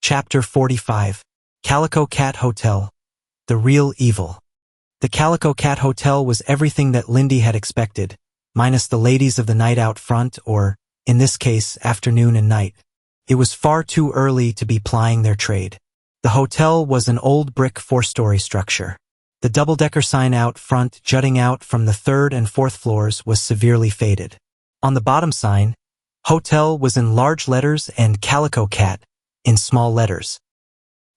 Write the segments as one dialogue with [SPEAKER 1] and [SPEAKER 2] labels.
[SPEAKER 1] Chapter 45. Calico Cat Hotel. The Real Evil. The Calico Cat Hotel was everything that Lindy had expected, minus the ladies of the night out front or, in this case, afternoon and night. It was far too early to be plying their trade. The hotel was an old brick 4-story structure. The double-decker sign out front jutting out from the 3rd and 4th floors was severely faded. On the bottom sign, hotel was in large letters and Calico Cat in small letters.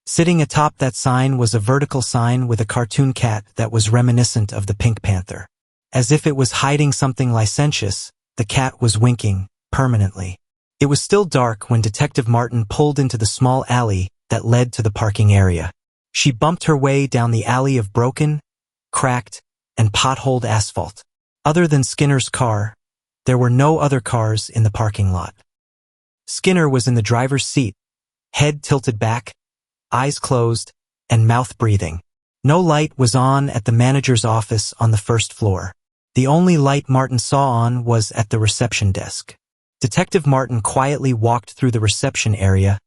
[SPEAKER 1] Sitting atop that sign was a vertical sign with a cartoon cat that was reminiscent of the Pink Panther. As if it was hiding something licentious, the cat was winking, permanently. It was still dark when Detective Martin pulled into the small alley that led to the parking area. She bumped her way down the alley of broken, cracked, and potholed asphalt. Other than Skinner's car, there were no other cars in the parking lot. Skinner was in the driver's seat, head tilted back, eyes closed, and mouth breathing. No light was on at the manager's office on the 1st floor. The only light Martin saw on was at the reception desk. Detective Martin quietly walked through the reception area,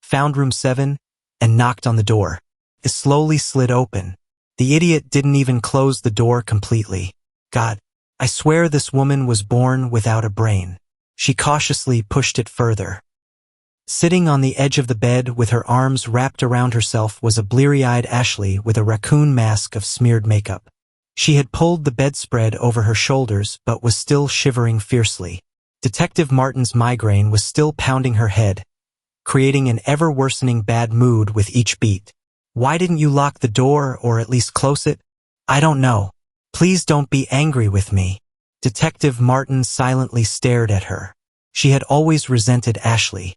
[SPEAKER 1] found room 7, and knocked on the door. It slowly slid open. The idiot didn't even close the door completely. God, I swear this woman was born without a brain. She cautiously pushed it further. Sitting on the edge of the bed with her arms wrapped around herself was a bleary-eyed Ashley with a raccoon mask of smeared makeup. She had pulled the bedspread over her shoulders but was still shivering fiercely. Detective Martin's migraine was still pounding her head, creating an ever-worsening bad mood with each beat. Why didn't you lock the door or at least close it? I don't know. Please don't be angry with me. Detective Martin silently stared at her. She had always resented Ashley.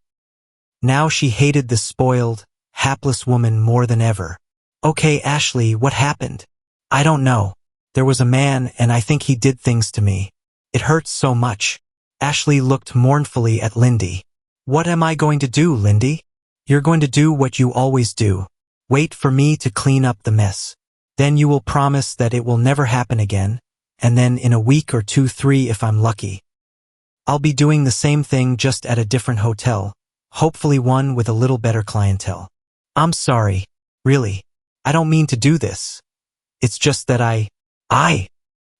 [SPEAKER 1] Now she hated the spoiled, hapless woman more than ever. Okay, Ashley, what happened? I don't know. There was a man and I think he did things to me. It hurts so much. Ashley looked mournfully at Lindy. What am I going to do, Lindy? You're going to do what you always do. Wait for me to clean up the mess. Then you will promise that it will never happen again, and then in a week or 2, 3 if I'm lucky. I'll be doing the same thing just at a different hotel, hopefully one with a little better clientele. I'm sorry, really. I don't mean to do this. It's just that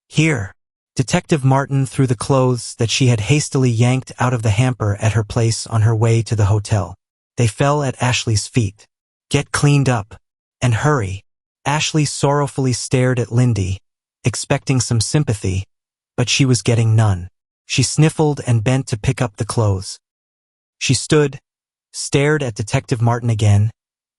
[SPEAKER 1] Here. Detective Martin threw the clothes that she had hastily yanked out of the hamper at her place on her way to the hotel. They fell at Ashley's feet. Get cleaned up. And hurry. Ashley sorrowfully stared at Lindy, expecting some sympathy, but she was getting none. She sniffled and bent to pick up the clothes. She stood, stared at Detective Martin again,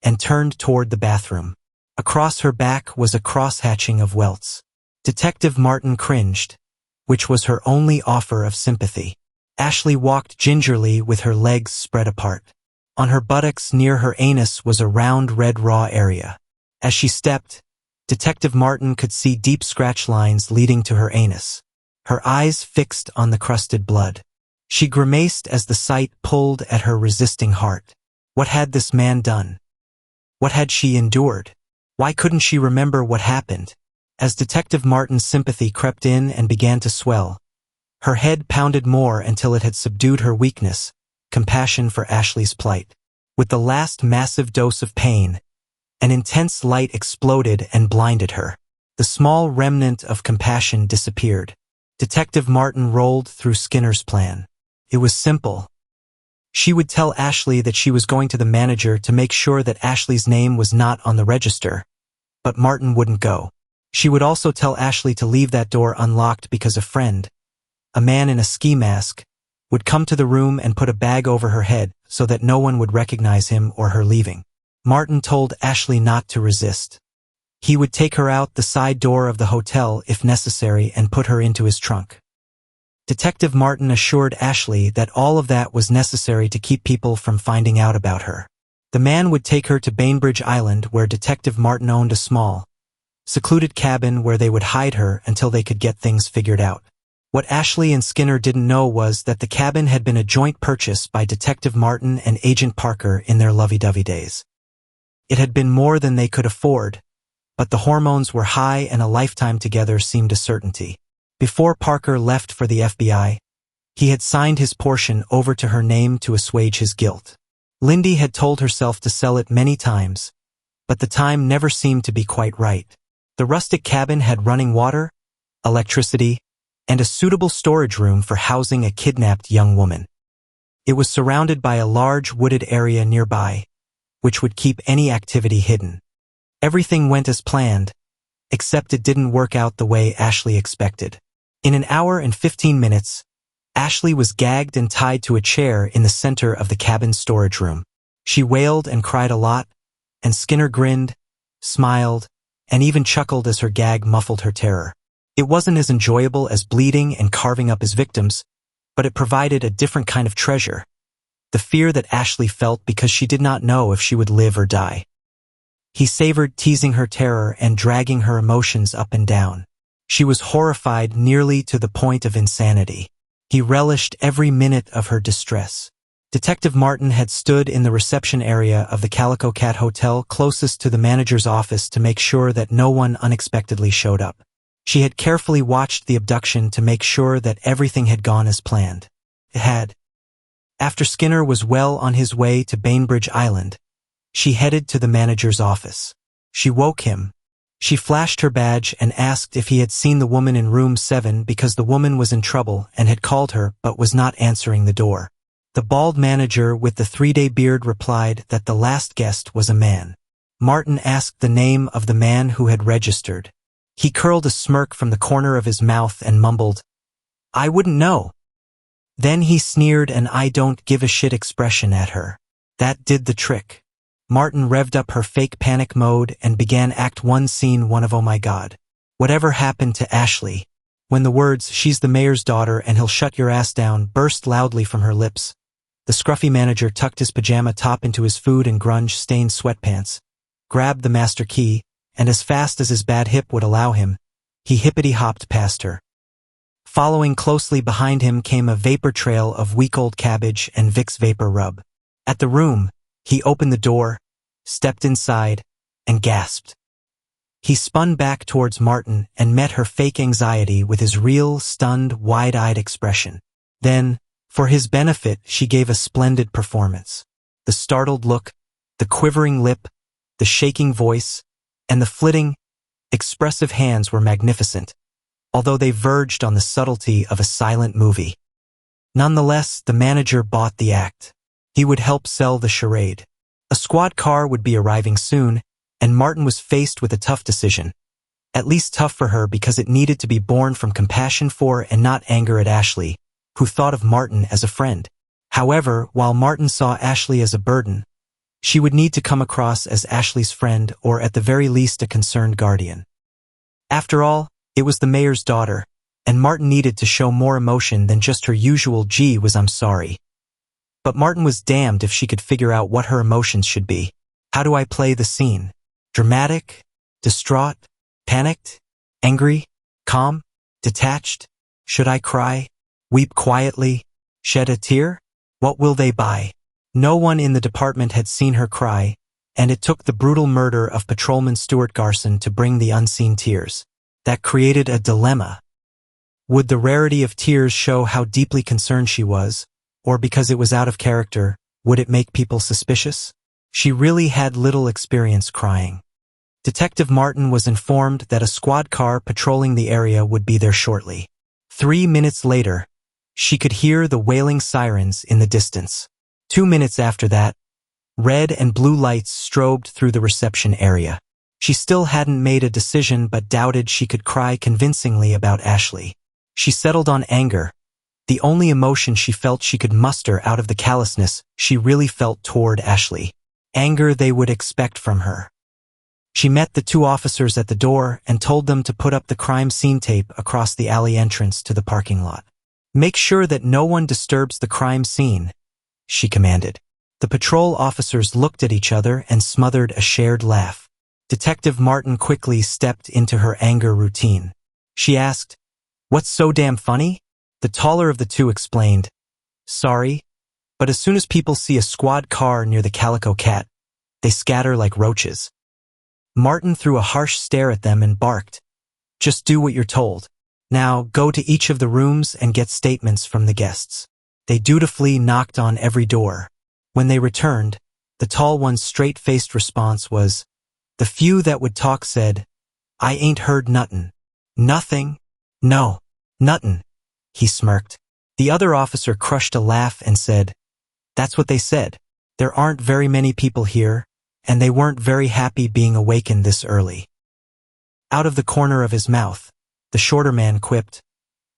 [SPEAKER 1] and turned toward the bathroom. Across her back was a cross-hatching of welts. Detective Martin cringed, which was her only offer of sympathy. Ashley walked gingerly with her legs spread apart. On her buttocks near her anus was a round red raw area. As she stepped, Detective Martin could see deep scratch lines leading to her anus. Her eyes fixed on the crusted blood. She grimaced as the sight pulled at her resisting heart. What had this man done? What had she endured? Why couldn't she remember what happened? As Detective Martin's sympathy crept in and began to swell, her head pounded more until it had subdued her weakness, compassion for Ashley's plight. With the last massive dose of pain, an intense light exploded and blinded her. The small remnant of compassion disappeared. Detective Martin rolled through Skinner's plan. It was simple. She would tell Ashley that she was going to the manager to make sure that Ashley's name was not on the register, but Martin wouldn't go. She would also tell Ashley to leave that door unlocked because a friend, a man in a ski mask, would come to the room and put a bag over her head so that no one would recognize him or her leaving. Martin told Ashley not to resist. He would take her out the side door of the hotel if necessary and put her into his trunk. Detective Martin assured Ashley that all of that was necessary to keep people from finding out about her. The man would take her to Bainbridge Island where Detective Martin owned a small, secluded cabin where they would hide her until they could get things figured out. What Ashley and Skinner didn't know was that the cabin had been a joint purchase by Detective Martin and Agent Parker in their lovey-dovey days. It had been more than they could afford, but the hormones were high and a lifetime together seemed a certainty. Before Parker left for the FBI, he had signed his portion over to her name to assuage his guilt. Lindy had told herself to sell it many times, but the time never seemed to be quite right. The rustic cabin had running water, electricity, and a suitable storage room for housing a kidnapped young woman. It was surrounded by a large wooded area nearby, which would keep any activity hidden. Everything went as planned, except it didn't work out the way Ashley expected. In an hour and 15 minutes, Ashley was gagged and tied to a chair in the center of the cabin's storage room. She wailed and cried a lot, and Skinner grinned, smiled, and even chuckled as her gag muffled her terror. It wasn't as enjoyable as bleeding and carving up his victims, but it provided a different kind of treasure, the fear that Ashley felt because she did not know if she would live or die. He savored teasing her terror and dragging her emotions up and down. She was horrified nearly to the point of insanity. He relished every minute of her distress. Detective Martin had stood in the reception area of the Calico Cat Hotel closest to the manager's office to make sure that no one unexpectedly showed up. She had carefully watched the abduction to make sure that everything had gone as planned. It had. After Skinner was well on his way to Bainbridge Island, she headed to the manager's office. She woke him. She flashed her badge and asked if he had seen the woman in room 7 because the woman was in trouble and had called her but was not answering the door. The bald manager with the 3-day beard replied that the last guest was a man. Martin asked the name of the man who had registered. He curled a smirk from the corner of his mouth and mumbled, "I wouldn't know." Then he sneered an "I don't give a shit" expression at her. That did the trick. Martin revved up her fake panic mode and began Act 1 Scene 1 of "Oh my God. Whatever happened to Ashley?" When the words, "She's the mayor's daughter and he'll shut your ass down," burst loudly from her lips, the scruffy manager tucked his pajama top into his food and grunge-stained sweatpants, grabbed the master key, and as fast as his bad hip would allow him, he hippity-hopped past her. Following closely behind him came a vapor trail of week-old cabbage and Vicks Vapor Rub. At the room, he opened the door, stepped inside, and gasped. He spun back towards Martin and met her fake anxiety with his real, stunned, wide-eyed expression. Then, for his benefit, she gave a splendid performance. The startled look, the quivering lip, the shaking voice, and the flitting, expressive hands were magnificent, although they verged on the subtlety of a silent movie. Nonetheless, the manager bought the act. He would help sell the charade. A squad car would be arriving soon, and Martin was faced with a tough decision. At least tough for her because it needed to be born from compassion for and not anger at Ashley, who thought of Martin as a friend. However, while Martin saw Ashley as a burden, she would need to come across as Ashley's friend or at the very least a concerned guardian. After all, it was the mayor's daughter, and Martin needed to show more emotion than just her usual "Gee whiz, I'm sorry." But Martin was damned if she could figure out what her emotions should be. How do I play the scene? Dramatic? Distraught? Panicked? Angry? Calm? Detached? Should I cry? Weep quietly? Shed a tear? What will they buy? No one in the department had seen her cry, and it took the brutal murder of Patrolman Stuart Garson to bring the unseen tears. That created a dilemma. Would the rarity of tears show how deeply concerned she was, or because it was out of character, would it make people suspicious? She really had little experience crying. Detective Martin was informed that a squad car patrolling the area would be there shortly. 3 minutes later, she could hear the wailing sirens in the distance. 2 minutes after that, red and blue lights strobed through the reception area. She still hadn't made a decision but doubted she could cry convincingly about Ashley. She settled on anger, the only emotion she felt she could muster out of the callousness she really felt toward Ashley. Anger they would expect from her. She met the 2 officers at the door and told them to put up the crime scene tape across the alley entrance to the parking lot. "Make sure that no one disturbs the crime scene," she commanded. The patrol officers looked at each other and smothered a shared laugh. Detective Martin quickly stepped into her anger routine. She asked, "What's so damn funny?" The taller of the 2 explained, "Sorry, but as soon as people see a squad car near the Calico Cat, they scatter like roaches." Martin threw a harsh stare at them and barked, "Just do what you're told. Now go to each of the rooms and get statements from the guests." They dutifully knocked on every door. When they returned, the tall one's straight-faced response was, "The few that would talk said, I ain't heard nothin'." "Nothing?" "No, nothin'," he smirked. The other officer crushed a laugh and said, "That's what they said. There aren't very many people here, and they weren't very happy being awakened this early." Out of the corner of his mouth, the shorter man quipped,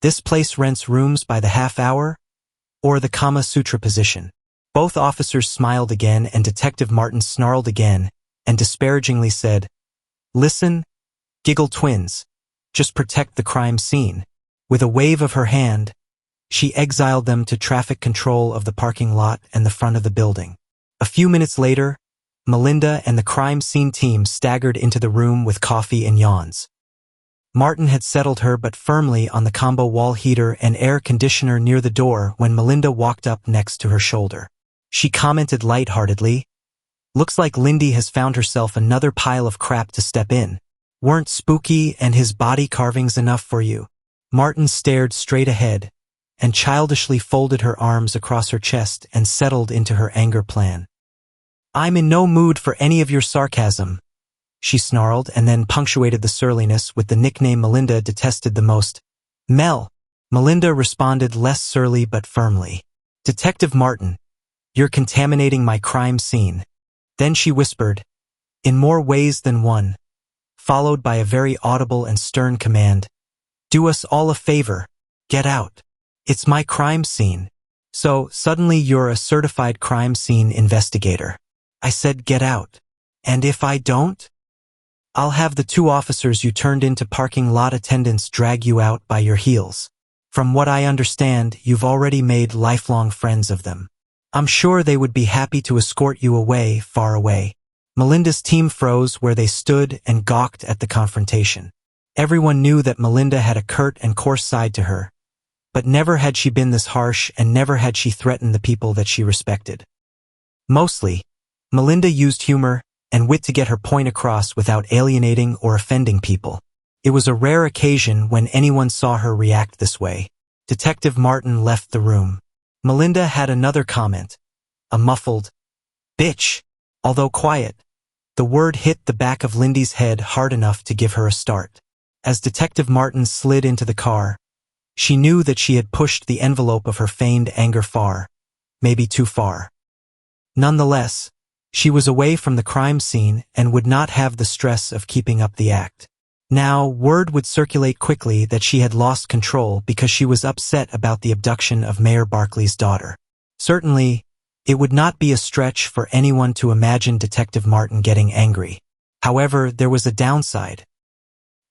[SPEAKER 1] "This place rents rooms by the half hour, or the Kama Sutra position." Both officers smiled again, and Detective Martin snarled again and disparagingly said, "Listen, giggle twins, just protect the crime scene." With a wave of her hand, she exiled them to traffic control of the parking lot and the front of the building. A few minutes later, Melinda and the crime scene team staggered into the room with coffee and yawns. Martin had settled her but firmly on the combo wall heater and air conditioner near the door when Melinda walked up next to her shoulder. She commented lightheartedly, "Looks like Lindy has found herself another pile of crap to step in. Weren't Spooky and his body carvings enough for you?" Martin stared straight ahead and childishly folded her arms across her chest and settled into her anger plan. "I'm in no mood for any of your sarcasm," she snarled, and then punctuated the surliness with the nickname Melinda detested the most, "Mel." Melinda responded less surly but firmly, "Detective Martin, you're contaminating my crime scene." Then she whispered, "In more ways than one," followed by a very audible and stern command, "Do us all a favor. Get out. It's my crime scene." "So, suddenly you're a certified crime scene investigator." I said get out. "And if I don't? I'll have the 2 officers you turned into parking lot attendants drag you out by your heels. From what I understand, you've already made lifelong friends of them. I'm sure they would be happy to escort you away, far away." Melinda's team froze where they stood and gawked at the confrontation. Everyone knew that Melinda had a curt and coarse side to her, but never had she been this harsh and never had she threatened the people that she respected. Mostly, Melinda used humor and wit to get her point across without alienating or offending people. It was a rare occasion when anyone saw her react this way. Detective Martin left the room. Melinda had another comment, a muffled, "Bitch." Although quiet, the word hit the back of Lindy's head hard enough to give her a start. As Detective Martin slid into the car, she knew that she had pushed the envelope of her feigned anger far, maybe too far. Nonetheless, she was away from the crime scene and would not have the stress of keeping up the act. Now, word would circulate quickly that she had lost control because she was upset about the abduction of Mayor Barkley's daughter. Certainly, it would not be a stretch for anyone to imagine Detective Martin getting angry. However, there was a downside.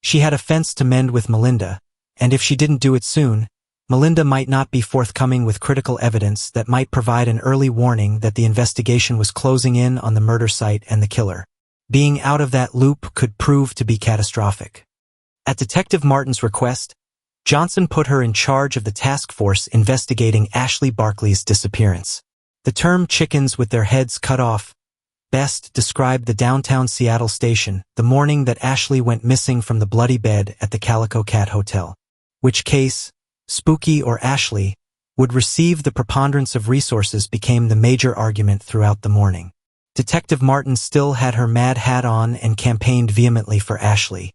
[SPEAKER 1] She had a fence to mend with Melinda, and if she didn't do it soon, Melinda might not be forthcoming with critical evidence that might provide an early warning that the investigation was closing in on the murder site and the killer. Being out of that loop could prove to be catastrophic. At Detective Martin's request, Johnson put her in charge of the task force investigating Ashley Barkley's disappearance. The term "chickens with their heads cut off" best described the downtown Seattle station the morning that Ashley went missing from the bloody bed at the Calico Cat Hotel. Which case, Spooky or Ashley, would receive the preponderance of resources became the major argument throughout the morning. Detective Martin still had her mad hat on and campaigned vehemently for Ashley.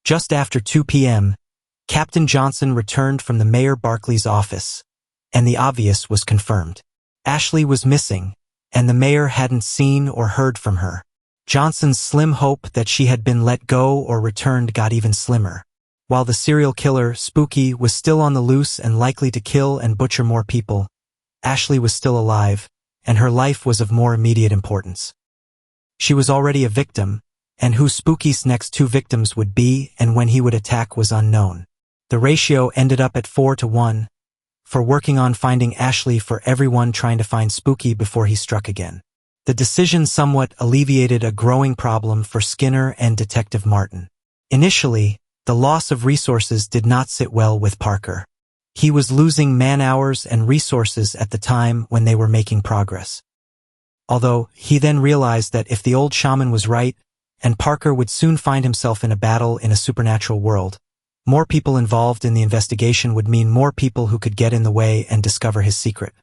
[SPEAKER 1] Just after 2 p.m., Captain Johnson returned from the Mayor Barkley's office, and the obvious was confirmed. Ashley was missing, and the mayor hadn't seen or heard from her. Johnson's slim hope that she had been let go or returned got even slimmer. While the serial killer, Spooky, was still on the loose and likely to kill and butcher more people, Ashley was still alive, and her life was of more immediate importance. She was already a victim, and who Spooky's next 2 victims would be and when he would attack was unknown. The ratio ended up at 4-1, for working on finding Ashley for everyone trying to find Spooky before he struck again. The decision somewhat alleviated a growing problem for Skinner and Detective Martin. Initially, the loss of resources did not sit well with Parker. He was losing man-hours and resources at the time when they were making progress. Although, he then realized that if the old shaman was right, and Parker would soon find himself in a battle in a supernatural world, more people involved in the investigation would mean more people who could get in the way and discover his secret.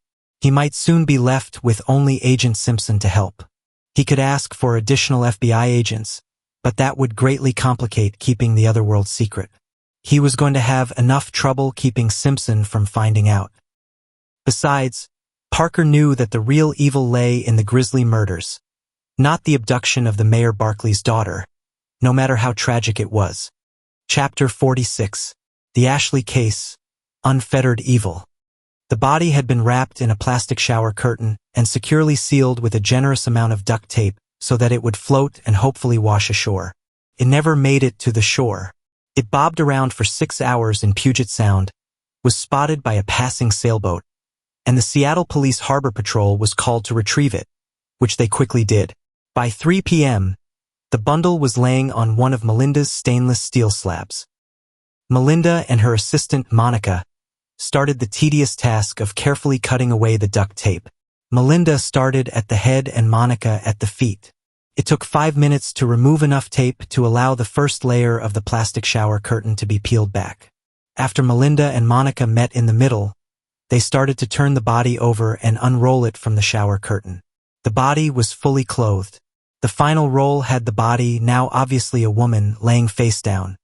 [SPEAKER 1] He might soon be left with only Agent Simpson to help. He could ask for additional FBI agents, but that would greatly complicate keeping the otherworld secret. He was going to have enough trouble keeping Simpson from finding out. Besides, Parker knew that the real evil lay in the grisly murders, not the abduction of the Mayor Barkley's daughter, no matter how tragic it was. Chapter 46. The Ashley Case, Unfettered Evil. The body had been wrapped in a plastic shower curtain and securely sealed with a generous amount of duct tape so that it would float and hopefully wash ashore. It never made it to the shore. It bobbed around for 6 hours in Puget Sound, was spotted by a passing sailboat, and the Seattle Police Harbor Patrol was called to retrieve it, which they quickly did. By 3 p.m., the bundle was laying on one of Melinda's stainless steel slabs. Melinda and her assistant, Monica, started the tedious task of carefully cutting away the duct tape. Melinda started at the head and Monica at the feet. It took 5 minutes to remove enough tape to allow the first layer of the plastic shower curtain to be peeled back. After Melinda and Monica met in the middle, they started to turn the body over and unroll it from the shower curtain. The body was fully clothed. The final roll had the body, now obviously a woman, laying face down.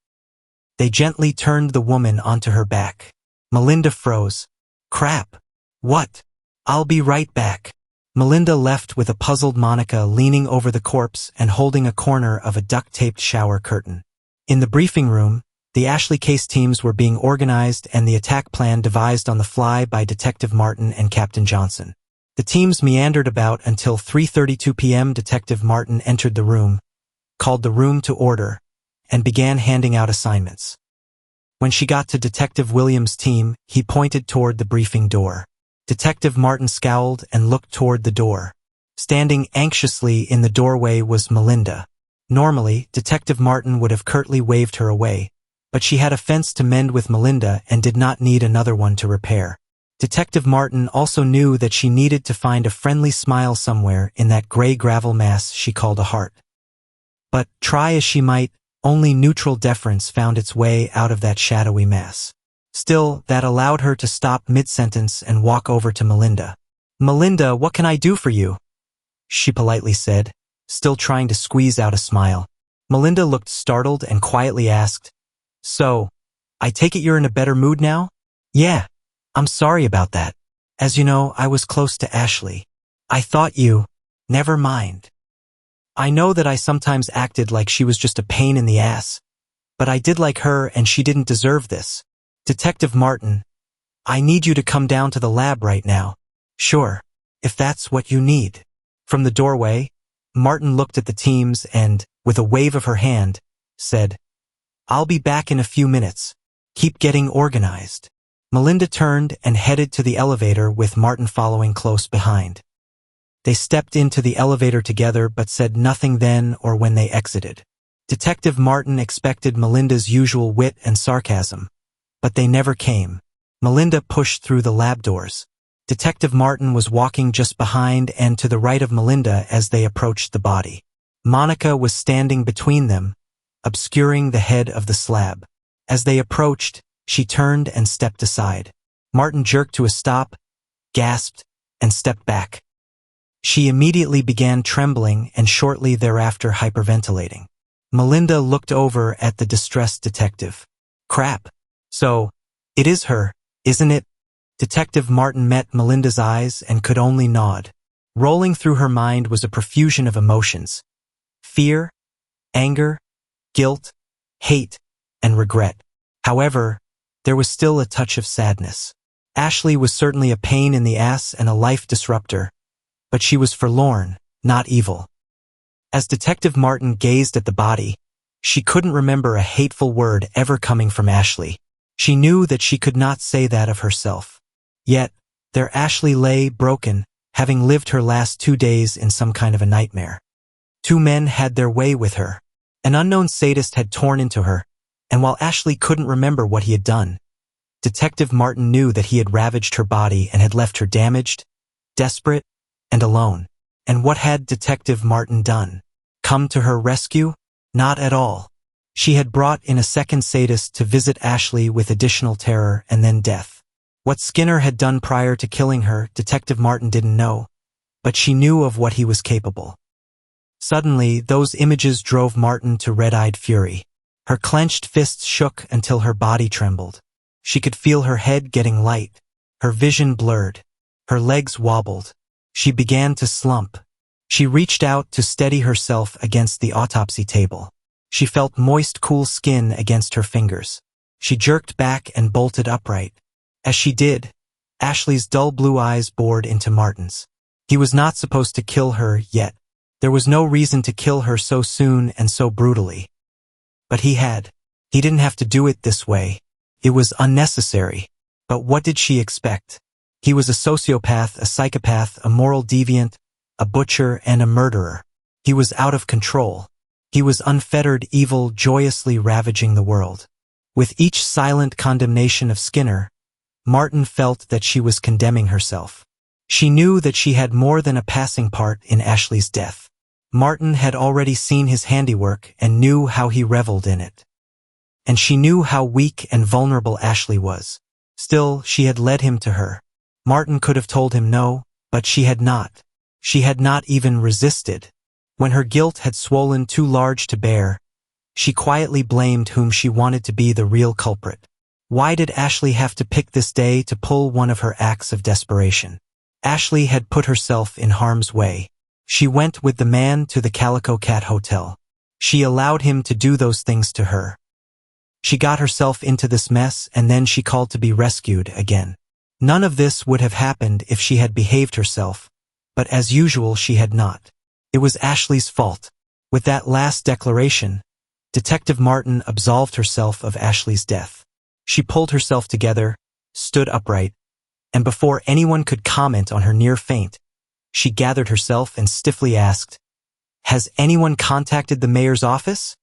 [SPEAKER 1] They gently turned the woman onto her back. Melinda froze. Crap. What? I'll be right back. Melinda left with a puzzled Monica leaning over the corpse and holding a corner of a duct-taped shower curtain. In the briefing room, the Ashley Case teams were being organized and the attack plan devised on the fly by Detective Martin and Captain Johnson. The teams meandered about until 3:32 p.m. Detective Martin entered the room, called the room to order, and began handing out assignments. When she got to Detective Williams' team, he pointed toward the briefing door. Detective Martin scowled and looked toward the door. Standing anxiously in the doorway was Melinda. Normally, Detective Martin would have curtly waved her away, but she had a fence to mend with Melinda and did not need another one to repair. Detective Martin also knew that she needed to find a friendly smile somewhere in that gray gravel mass she called a heart. But, try as she might, only neutral deference found its way out of that shadowy mass. Still, that allowed her to stop mid-sentence and walk over to Melinda. "Melinda, what can I do for you?" she politely said, still trying to squeeze out a smile. Melinda looked startled and quietly asked, "So, I take it you're in a better mood now?" "Yeah, I'm sorry about that. As you know, I was close to Ashley. I thought you—" "Never mind. I know that I sometimes acted like she was just a pain in the ass, but I did like her and she didn't deserve this. Detective Martin, I need you to come down to the lab right now." "Sure, if that's what you need." From the doorway, Martin looked at the teams and, with a wave of her hand, said, "I'll be back in a few minutes. Keep getting organized." Melinda turned and headed to the elevator with Martin following close behind. They stepped into the elevator together but said nothing then or when they exited. Detective Martin expected Melinda's usual wit and sarcasm, but they never came. Melinda pushed through the lab doors. Detective Martin was walking just behind and to the right of Melinda as they approached the body. Monica was standing between them, obscuring the head of the slab. As they approached, she turned and stepped aside. Martin jerked to a stop, gasped, and stepped back. She immediately began trembling and shortly thereafter hyperventilating. Melinda looked over at the distressed detective. "Crap. So, it is her, isn't it?" Detective Martin met Melinda's eyes and could only nod. Rolling through her mind was a profusion of emotions: fear, anger, guilt, hate, and regret. However, there was still a touch of sadness. Ashley was certainly a pain in the ass and a life disruptor, but she was forlorn, not evil. As Detective Martin gazed at the body, she couldn't remember a hateful word ever coming from Ashley. She knew that she could not say that of herself. Yet, there Ashley lay broken, having lived her last 2 days in some kind of a nightmare. 2 men had their way with her. An unknown sadist had torn into her, and while Ashley couldn't remember what he had done, Detective Martin knew that he had ravaged her body and had left her damaged, desperate, and alone. And what had Detective Martin done? Come to her rescue? Not at all. She had brought in a second sadist to visit Ashley with additional terror and then death. What Skinner had done prior to killing her, Detective Martin didn't know, but she knew of what he was capable. Suddenly, those images drove Martin to red-eyed fury. Her clenched fists shook until her body trembled. She could feel her head getting light, her vision blurred, her legs wobbled. She began to slump. She reached out to steady herself against the autopsy table. She felt moist, cool skin against her fingers. She jerked back and bolted upright. As she did, Ashley's dull blue eyes bored into Martin's. He was not supposed to kill her yet. There was no reason to kill her so soon and so brutally. But he had. He didn't have to do it this way. It was unnecessary. But what did she expect? He was a sociopath, a psychopath, a moral deviant, a butcher, and a murderer. He was out of control. He was unfettered evil, joyously ravaging the world. With each silent condemnation of Skinner, Martin felt that she was condemning herself. She knew that she had more than a passing part in Ashley's death. Martin had already seen his handiwork and knew how he reveled in it. And she knew how weak and vulnerable Ashley was. Still, she had led him to her. Martin could have told him no, but she had not. She had not even resisted. When her guilt had swollen too large to bear, she quietly blamed whom she wanted to be the real culprit. Why did Ashley have to pick this day to pull one of her acts of desperation? Ashley had put herself in harm's way. She went with the man to the Calico Cat Hotel. She allowed him to do those things to her. She got herself into this mess and then she called to be rescued again. None of this would have happened if she had behaved herself, but as usual she had not. It was Ashley's fault. With that last declaration, Detective Martin absolved herself of Ashley's death. She pulled herself together, stood upright, and before anyone could comment on her near faint, she gathered herself and stiffly asked, "Has anyone contacted the mayor's office?"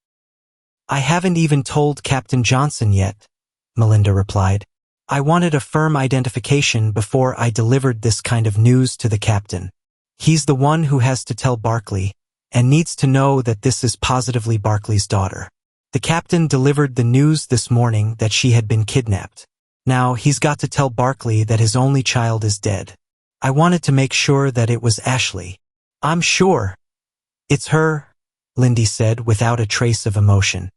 [SPEAKER 1] "I haven't even told Captain Johnson yet," Melinda replied. "I wanted a firm identification before I delivered this kind of news to the captain. He's the one who has to tell Barkley, and needs to know that this is positively Barkley's daughter. The captain delivered the news this morning that she had been kidnapped. Now he's got to tell Barkley that his only child is dead. I wanted to make sure that it was Ashley." "I'm sure it's her," Lindy said without a trace of emotion.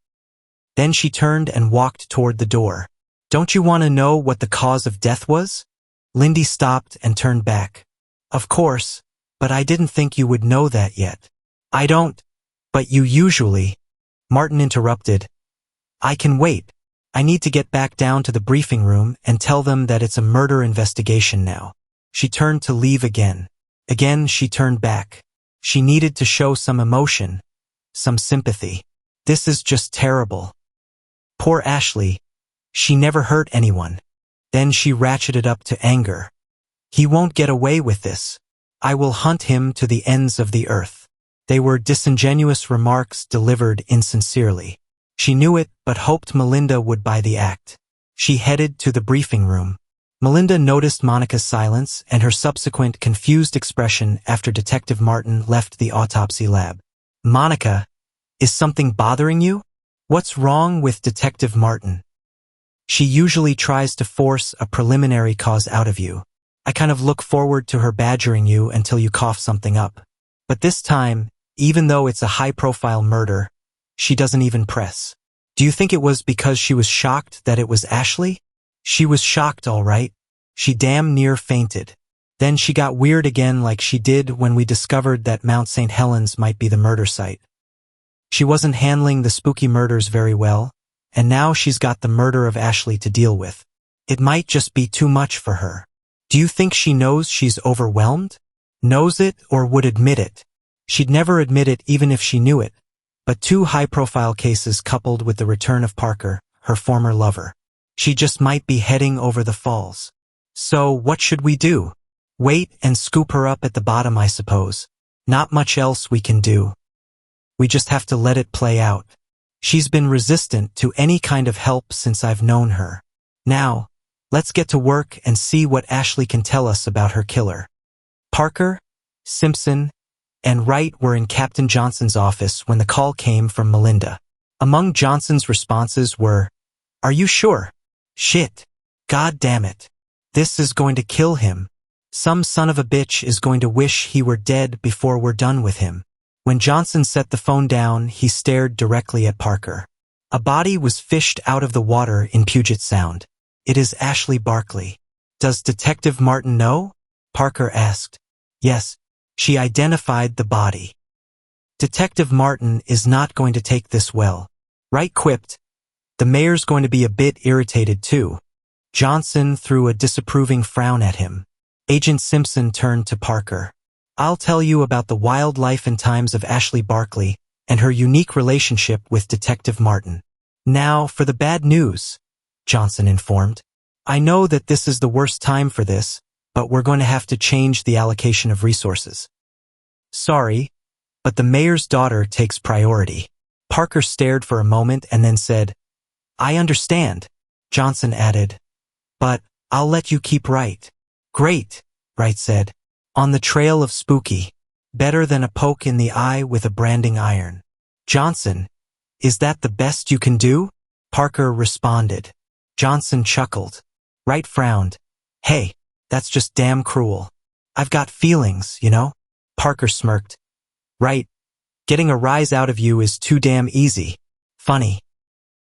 [SPEAKER 1] Then she turned and walked toward the door. "Don't you want to know what the cause of death was?" Lindy stopped and turned back. "Of course, but I didn't think you would know that yet." "I don't, but you usually—" Martin interrupted. "I can wait. I need to get back down to the briefing room and tell them that it's a murder investigation now." She turned to leave again. Again she turned back. She needed to show some emotion, some sympathy. This is just terrible. Poor Ashley. She never hurt anyone. Then she ratcheted up to anger. "He won't get away with this. I will hunt him to the ends of the earth." They were disingenuous remarks delivered insincerely. She knew it, but hoped Melinda would buy the act. She headed to the briefing room. Melinda noticed Monica's silence and her subsequent confused expression after Detective Martin left the autopsy lab. "Monica, is something bothering you? What's wrong with Detective Martin?" "She usually tries to force a preliminary cause out of you. I kind of look forward to her badgering you until you cough something up. But this time, even though it's a high-profile murder, she doesn't even press. Do you think it was because she was shocked that it was Ashley?" "She was shocked, all right. She damn near fainted. Then she got weird again like she did when we discovered that Mount St. Helens might be the murder site. She wasn't handling the spooky murders very well, and now she's got the murder of Ashley to deal with. It might just be too much for her. Do you think she knows she's overwhelmed? Knows it or would admit it? She'd never admit it even if she knew it. But two high-profile cases coupled with the return of Parker, her former lover. She just might be heading over the falls. So what should we do? Wait and scoop her up at the bottom, I suppose. Not much else we can do. We just have to let it play out. She's been resistant to any kind of help since I've known her. Now, let's get to work and see what Ashley can tell us about her killer." Parker, Simpson, and Wright were in Captain Johnson's office when the call came from Melinda. Among Johnson's responses were, "Are you sure? Shit. God damn it. This is going to kill him. Some son of a bitch is going to wish he were dead before we're done with him. When Johnson set the phone down, he stared directly at Parker. A body was fished out of the water in Puget Sound. It is Ashley Barkley. Does Detective Martin know? Parker asked. Yes, she identified the body. Detective Martin is not going to take this well. Wright quipped. The mayor's going to be a bit irritated too. Johnson threw a disapproving frown at him. Agent Simpson turned to Parker. I'll tell you about the wild life and times of Ashley Barkley and her unique relationship with Detective Martin. Now for the bad news, Johnson informed. I know that this is the worst time for this, but we're going to have to change the allocation of resources. Sorry, but the mayor's daughter takes priority. Parker stared for a moment and then said, I understand. Johnson added, but I'll let you keep Wright. Great, Wright said. On the trail of spooky. Better than a poke in the eye with a branding iron. Johnson, is that the best you can do? Parker responded. Johnson chuckled. Wright frowned. Hey, that's just damn cruel. I've got feelings, you know? Parker smirked. Right. Getting a rise out of you is too damn easy. Funny.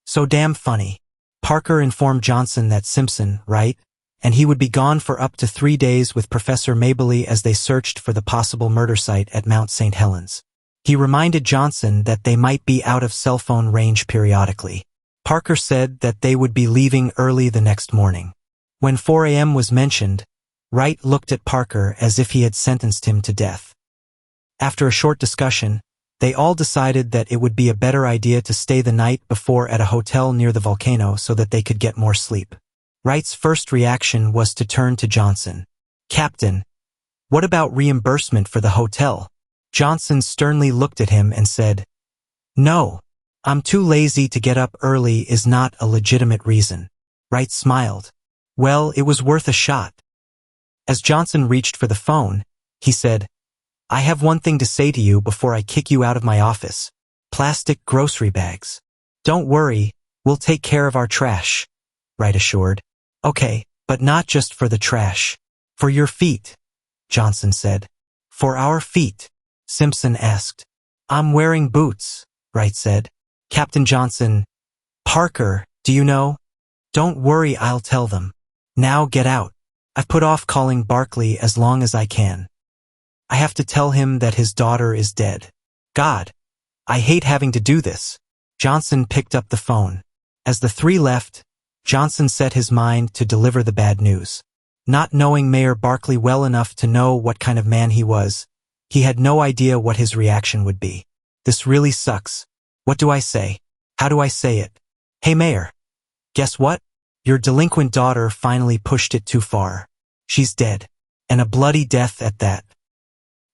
[SPEAKER 1] So damn funny. Parker informed Johnson that Simpson, right? And he would be gone for up to 3 days with Professor Mabley as they searched for the possible murder site at Mount St. Helens. He reminded Johnson that they might be out of cell phone range periodically. Parker said that they would be leaving early the next morning. When 4 a.m. was mentioned, Wright looked at Parker as if he had sentenced him to death. After a short discussion, they all decided that it would be a better idea to stay the night before at a hotel near the volcano so that they could get more sleep. Wright's first reaction was to turn to Johnson. Captain, what about reimbursement for the hotel? Johnson sternly looked at him and said, No, I'm too lazy to get up early is not a legitimate reason. Wright smiled. Well, it was worth a shot. As Johnson reached for the phone, he said, I have one thing to say to you before I kick you out of my office. Plastic grocery bags. Don't worry, we'll take care of our trash, Wright assured. Okay, but not just for the trash. For your feet, Johnson said. For our feet, Simpson asked. I'm wearing boots, Wright said. Captain Johnson, Parker, do you know? Don't worry, I'll tell them. Now get out. I've put off calling Barkley as long as I can. I have to tell him that his daughter is dead. God, I hate having to do this. Johnson picked up the phone. As the three left, Johnson set his mind to deliver the bad news. Not knowing Mayor Barkley well enough to know what kind of man he was, he had no idea what his reaction would be. This really sucks. What do I say? How do I say it? Hey Mayor, guess what? Your delinquent daughter finally pushed it too far. She's dead. And a bloody death at that.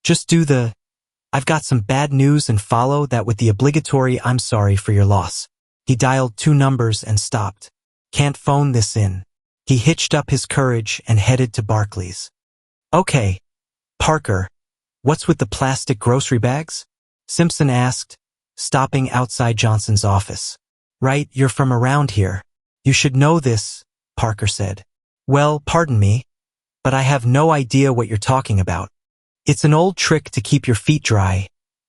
[SPEAKER 1] Just do the, I've got some bad news and follow that with the obligatory I'm sorry for your loss. He dialed 2 numbers and stopped. Can't phone this in. He hitched up his courage and headed to Barkley's. Okay, Parker, what's with the plastic grocery bags? Simpson asked, stopping outside Johnson's office. Right, you're from around here. You should know this, Parker said. Well, pardon me, but I have no idea what you're talking about. It's an old trick to keep your feet dry,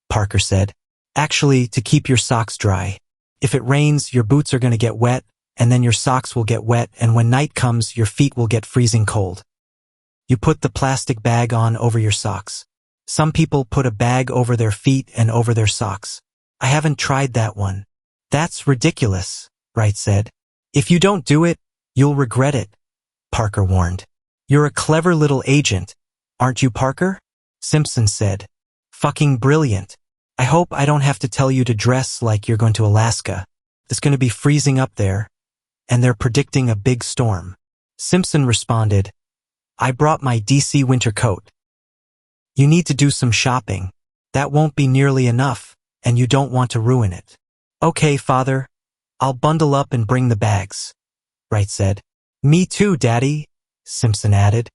[SPEAKER 1] Parker said. Actually, to keep your socks dry. If it rains, your boots are going to get wet, and then your socks will get wet, and when night comes, your feet will get freezing cold. You put the plastic bag on over your socks. Some people put a bag over their feet and over their socks. I haven't tried that one. That's ridiculous, Wright said. If you don't do it, you'll regret it, Parker warned. You're a clever little agent, aren't you, Parker? Simpson said. Fucking brilliant. I hope I don't have to tell you to dress like you're going to Alaska. It's going to be freezing up there, and they're predicting a big storm. Simpson responded, I brought my DC winter coat. You need to do some shopping. That won't be nearly enough, and you don't want to ruin it. Okay, Father. I'll bundle up and bring the bags, Wright said. Me too, Daddy, Simpson added.